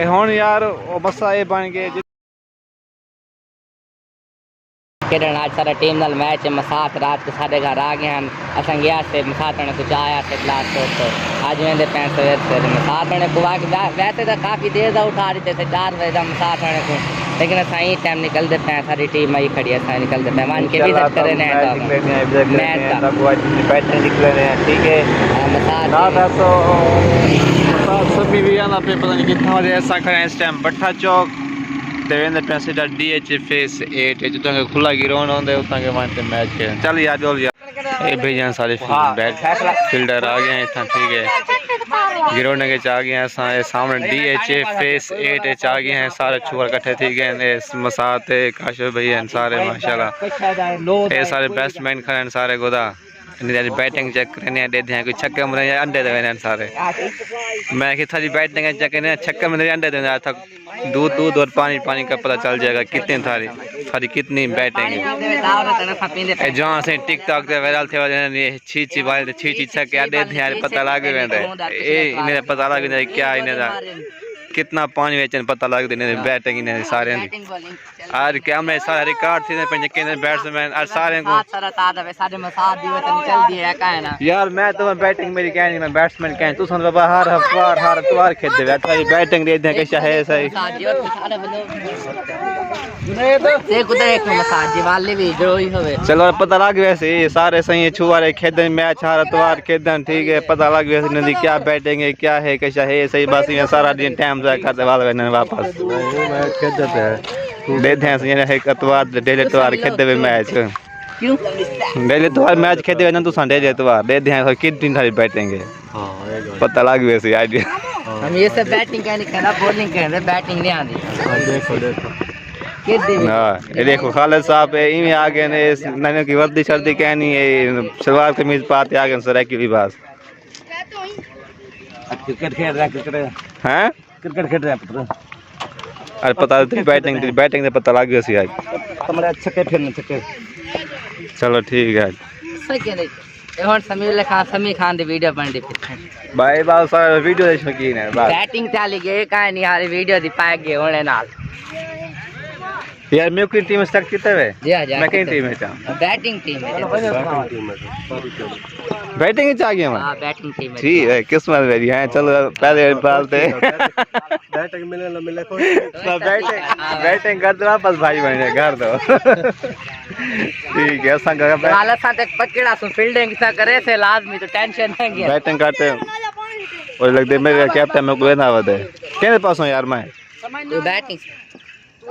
हुण यार मसा ये बन गए खेडन आज सारा टीम नाल मैच है मसात रात को साढ़े घर आ गए हैं असा गया से मसात ने कुछ आया से क्लास तो आज वेंदे पैं सवेर से मसात ने कुआ वैसे तो काफ़ी देर दा उठा रहे थे 4 बजे दा मसात ने को लेकिन असा ही टाइम निकलते पैं सारी टीम आई खड़ी असा निकलते पैं मान के विजिट करे ने मैच का बैठने निकले हैं ठीक है मसात ना तो मसात सभी भी आना पे पता नहीं कितना बजे ऐसा खड़े इस टाइम भट्ठा चौक देवेंद्र पैसेंजर DH फेस 8 है जो खुला गिराउंड होंगे उतना के मानते मैच के चल यार बोल यार ये भेजा सारे फील्डर आ गए हैं इतना ठीक है गिराउंड के आ गए हैं सामने DH फेस 8 आ गए हैं सारे छुआ इकट्ठे थी गए मसात काशिफ भैया सारे माशाल्लाह ये सारे बैट्समैन खड़े हैं सारे गोदा बैटिंग चेक करने दे दिया कोई छक्के में अंडे दे सारे मैं कि थारी बैटिंग चेक करने छक्के में अंडे दे था दूध दूध और पानी पानी का पता चल जाएगा कितने थारी कितनी बैटिंग है जहाँ से टिकटॉक के वायरल थे छी वाले छी छक्के अंडे थे पता लग गए पता लग जाए क्या इन्हें कितना पानी वेचन पता लग देने बैटिंग इन्हें सारे आज कैमरे सारे रिकॉर्ड थे पंजे बैट्समैन और सारे को यार मैं तो बैटिंग मेरी कह नहीं मैं बैट्समैन कह तू सन बाबा हर त्वार खेल दे तारी बैटिंग दे दे कैसा है सही चलो पता लग वैसे सारे सही छुआरे खेदन मैच हर त्वार खेदन ठीक है पता लग वैसे नदी क्या बैटिंग है क्या है कैसा है सही बस ये सारा दिन टाइम करते वाले वापस दे दें एक अतवार डेली इतवार खेलते हुए मैच क्यों डेली इतवार मैच खेलते हुए ना तू डेली इतवार दे दें कितनी सारी बैटिंग है पता लग वैसे आइडिया हम ये सब बैटिंग का नहीं कहना बॉलिंग कह रहे बैटिंग नहीं आती ये देखो खालिद साहब इवें आ गए ने नन्हे की वर्दी सर्दी कहनी है सलवार कमीज पाते आ गए सर की भी बात क्रिकेट खेल रहा है हैं क्रिकेट खेल रहा है पुत्र अरे पता तेरी बैटिंग से पता लग गया सी आज तुम्हारे छक्के फेरने छक्के चलो ठीक है सही नहीं और समीर खान दी वीडियो बन दी भाई बात सारा वीडियो दे शौकीन है बस बैटिंग चली गई काहे नहीं हारी वीडियो दी पाए गए होने नाल यार मैं कोई टीम स्टार्ट कितने वे जी हां मैं कई टीम में चाहूं बैटिंग टीम है बैटिंग ही चाहिए मैं हां बैटिंग टीम है ठीक है किस्मत मेरी है चलो पहले पालते बैटिंग मिले ना मिले कोई बैटिंग कर दो वापस भाई बन घर दो ठीक है संग वाला साथ एक पकड़ा सो फील्डिंग सा करे से लाजमी तो टेंशन नहीं गया बैटिंग करते और लगते मेरे कैप्टन में कोई ना बता केने पास हूं यार मैं बैटिंग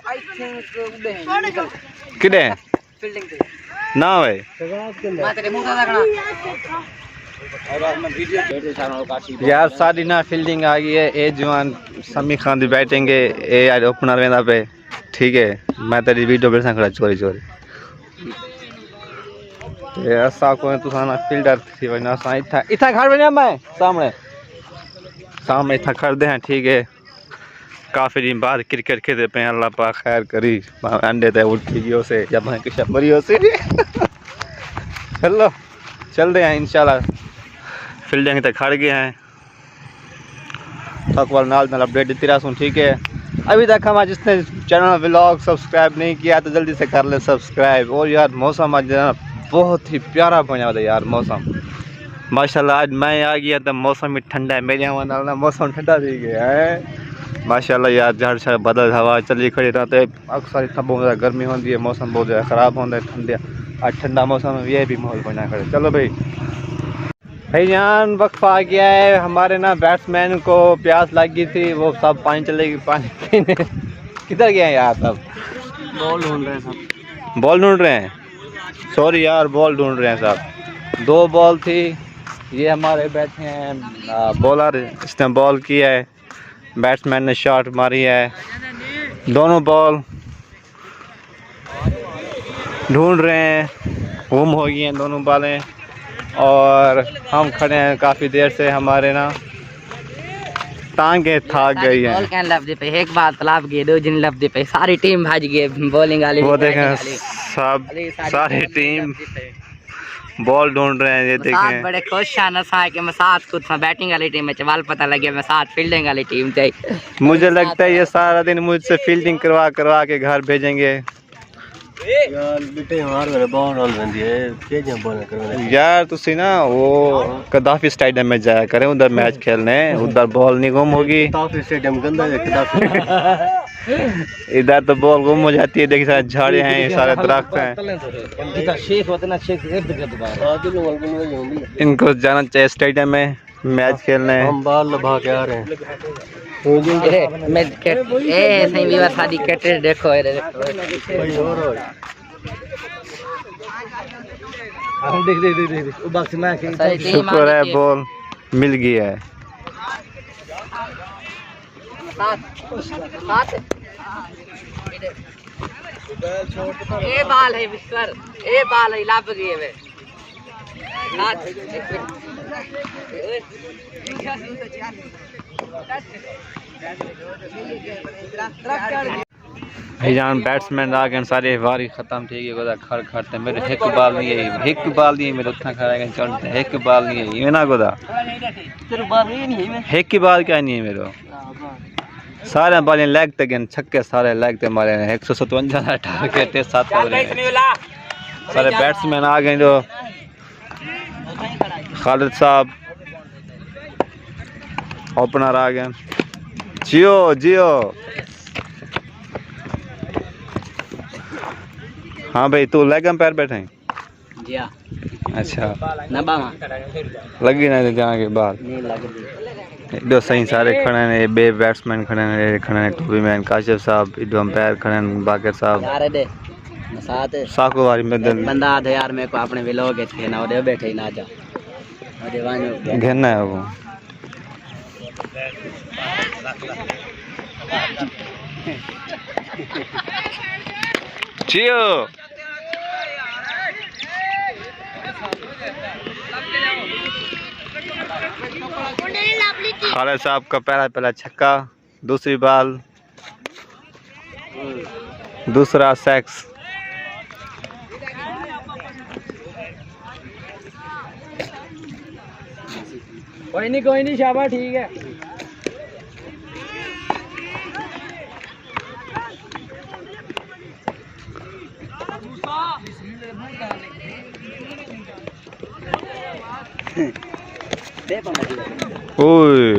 आई थिंक किडे फील्डिंग ना भाई तेरे मुंह का लगना यार सारी ना फील्डिंग आ गई है ए जवान समी खान दी बैटिंग है ए यार ओपनर वेंदा पे ठीक है मैं तेरी वीडियो पे खड़ा चोरी चोरी ये असा को तू साना फील्डर थी वना सा इथा घर बना मैं सामने इथा कर दे हैं ठीक है काफी दिन बाद क्रिकेट खेलते पे अल्लाह पाक खैर करी अंडे ते उठी गयो से जब मैं किश मरियो से चलो चल रहे हैं इंशाल्लाह फील्डिंग तक खड़ गए हैं अकबर नाल अपडेट देती रहा ठीक है अभी तक हम जिसने चैनल व्लॉग सब्सक्राइब नहीं किया तो जल्दी से कर ले सब्सक्राइब और यार मौसम आज बहुत ही प्यारा बना हुआ यार मौसम माशाल्लाह आज मैं आ गया तो मौसम भी ठंडा है मेरे यहाँ ना मौसम ठंडा थी गया है माशाल्लाह यार जहाँ शायद बदल हवा चली खड़ी रहते अक्सर इतना बहुत ज़्यादा गर्मी होती है मौसम बहुत ज़्यादा ख़राब होता है ठंडा आज ठंडा मौसम में यह भी माहौल बना खड़े चलो भाई जान वक्फा आ गया है हमारे ना बैट्समैन को प्यास लगी थी वो सब पानी चलेगी पानी पीने किधर गए हैं यार सब बॉल ढूंढ रहे हैं सब बॉल ढूंढ रहे हैं सॉरी यार बॉल ढूंढ रहे हैं सब 2 बॉल थी ये हमारे बैठे हैं बॉलर इसने बॉल किया है बैट्समैन ने शॉट मारी है दोनों बॉल ढूंढ रहे हैं गुम हो गई हैं दोनों बॉलें और हम खड़े हैं काफ़ी देर से हमारे ना टांगे थक गई हैं बॉल कैन लफ्ज़ पे एक बार तालाब गए 2 दिन लफ्ज़ पे सारी टीम भाज गई बॉलिंग वाली वो देखें सब सारी टीम बॉल ढूंढ रहे हैं, ये मसात देखें। बड़े खुश हैं ना कि मसात खुद बैटिंग वाली टीम में चवाल पता लगे मसात फील्डिंग वाली टीम थे। मुझे लगता है ये सारा दिन मुझसे फील्डिंग करवा करवा के घर भेजेंगे। यार बेटे हमारे मेरे बॉल रोल बंदी है तेज बॉल करने यार तुसी ना वो कदाफी स्टेडियम में जाया करें, उधर मैच खेलने, उधर बॉल नहीं गुम होगी। काफी स्टेडियम गंदा है कदाफी इधर तो बॉल गुम हो जाती है, देखिए सारे झाड़े हैं, ये सारे दरख्त हैं। इधर शेख होते ना शेख इर्द गिर्द बाहर इनको जाना चाहिए स्टेडियम में मैच खेलने। हम बाल लभा के आ रहे हैं। मैं ए सही भी साडी क्रिकेट देखो ये देखो भाई और हम देख वो बस मैं सारी टीम शुक्र है बॉल मिल गया है। ए बाल है मिस्टर, ए बाल है लाभ गए वे भाईजान बैट्समैन आ गए सारे वारी खत्म थी गए खड़ खड़ते मेरे एक बाल नहीं है, एक बाल नहीं है मेरे उतना खड़ा है चढ़ते एक बाल नहीं है ये ना गोदा एक बाल क्या नहीं है मेरे सारे बाल लेग तक छक्के सारे लेग ते मारे 157 टारगेट 7 सारे बैट्समैन आ गए जो खालिद साहब ओपनर आ गए। जियो जियो हाँ भाई तू लेग एम्पायर बैठे हैं? जी हां। अच्छा नबामा लगी ना जहाँ के बाहर नहीं लगी इधर सही सारे खड़े हैं, बे बैट्समैन खड़े हैं टोपी मैन काशिफ साहब, इधर अंपायर खड़े हैं बाकर साहब यार दे साथ साको वारी में बंदा आधे यार मेरे को अपने व्लॉग है थे ना ओदे बैठे ही ना जा ओदे वानो घेरना है वो। जियो खालिद साहब का पहला छक्का, दूसरी बाल, दूसरा सेक्स। कोई नहीं शाबाश ठीक है। ओए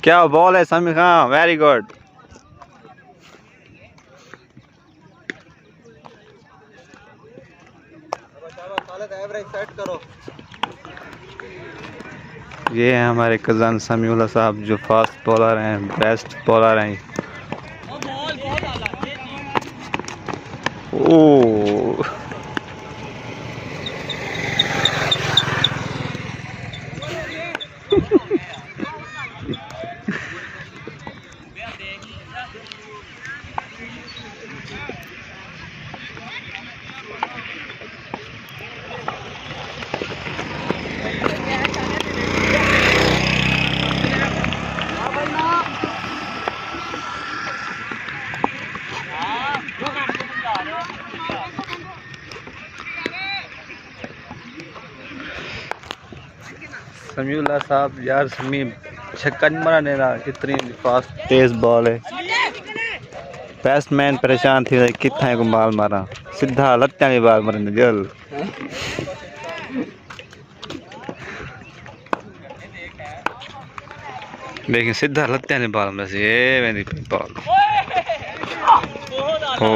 क्या बॉल है समी खान, वेरी गुड। ये है हमारे कज़न समीउल्लाह साहब जो फास्ट बॉलर हैं, बेस्ट बॉलर हैं। ओह समीउल्लाह साहब यार समी छक्का नहीं मारा देना, इतनी फास्ट तेज बॉल है। बैट्समैन परेशान थी कितना को बाल मारा, सीधा लत्या में बाल मारे जल। लेकिन सीधा लत्या ने बाल मारे ये मेरी बॉल। ओ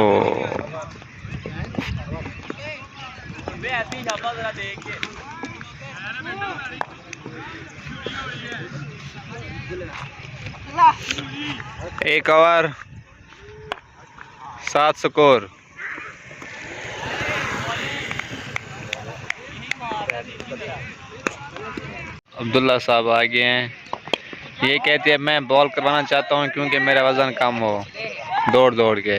एक ओवर 7 स्कोर। अब्दुल्ला साहब आ गए हैं, ये कहते हैं मैं बॉल करवाना चाहता हूँ क्योंकि मेरा वजन कम हो दौड़ दौड़ के।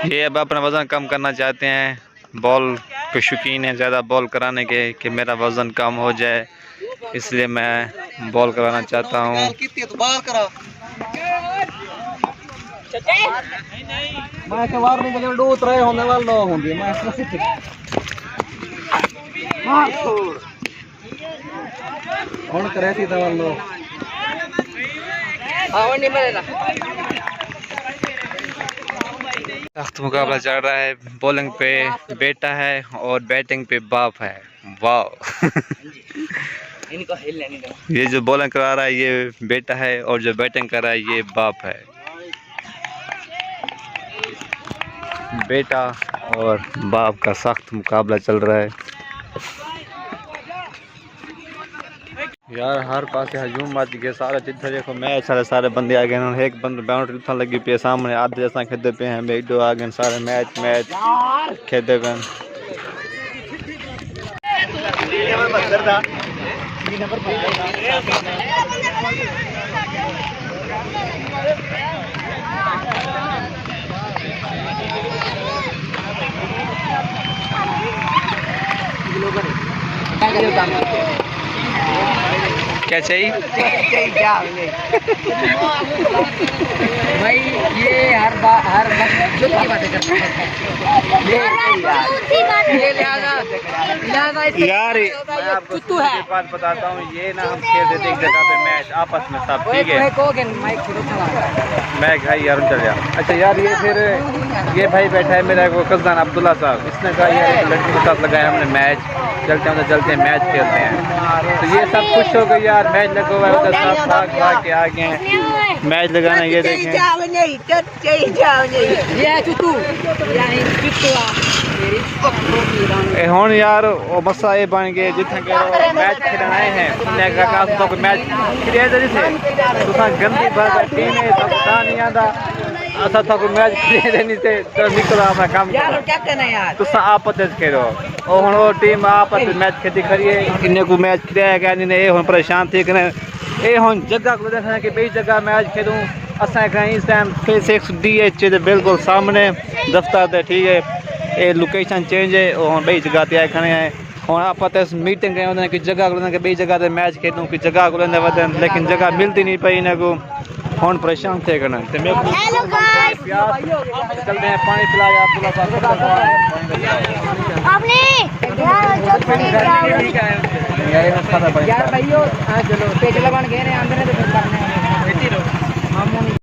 ये अब अपना वजन कम करना चाहते हैं, बॉल के शौकीन है ज़्यादा बॉल कराने के कि मेरा वजन कम हो जाए, इसलिए मैं बॉल कराना चाहता हूँ। मैं के वार नहीं जगह दो तरह होने वाला लोग होंगे मैं हां छोड़ कौन करे थी तवा लोग हां वो नहीं मिलेगा। सख्त मुकाबला चल रहा है। बॉलिंग पे बेटा है और बैटिंग पे बाप है। वाह इनको हिलने नहीं दो। ये जो बॉलिंग करा रहा है ये बेटा है और जो बैटिंग कर रहा है ये बाप है। बेटा और बाप का सख्त मुकाबला चल रहा है। यार हर पास हजूम मच गए सारे जिधर देखो मैच सारे बंदे आ गए। एक बंद बाउंड्री उठा लगी पे सामने आधे जैसा खेदे पे हैं बेडो आ गए सारे मैच खेदे पे। क्या चाहिए भाई ये हर वक्त झूठ की बातें करता है। ये लिहाजा यार मैं आपको एक बात बताता हूँ ये ना हम खेल देते एक जगह पे मैच आपस में सब ठीक है। मैं भाई यार चल गया। अच्छा यार ये फिर ये भाई बैठा है मेरा वो कज़ान अब्दुल्ला साहब। इसने कहा यार एक लड़की के साथ लगाया हमने मैच चलते मैच खेलते हैं। तो ये सब खुश हो गए यार मैच लगा हुआ है उधर सब भाग के आ गए हैं मैच लगाना। ये देखें हुण यार वो मसा ये बन गए जिथे मैच खेलने आए हैं उन्हें मैच खेलिया जिसे तुसा गंदी टीम है पता नहीं आता असा तो मैच खेले नहीं थे तो निकलो अपना काम करो तुसा आपस खेलो और हुण वो टीम आपस मैच खेती करिए इन्हें को मैच खिलाया गया इन्हें हुण परेशान थी कि ये हुण जगह को देखना कि बई जगह मैच खेलूँ असा कहीं इस टाइम फेस 6DH बिल्कुल सामने दफ्तर थे ठीक है। ये लोकेशन चेंज है और हम बई जगह ते आए खड़े हैं। हुण आप मीटिंग करें कि जगह को कि बई जगह मैच खेलूँ कि जगह को लेंदे वधन लेकिन जगह मिलती नहीं पई इन्हें को हुण परेशान थे करना ते मेरे को चलते हैं पानी पिलाया अब्दुल्ला साहब यार भाइयों चलो पेट लगन गए अंदर तो फिर करने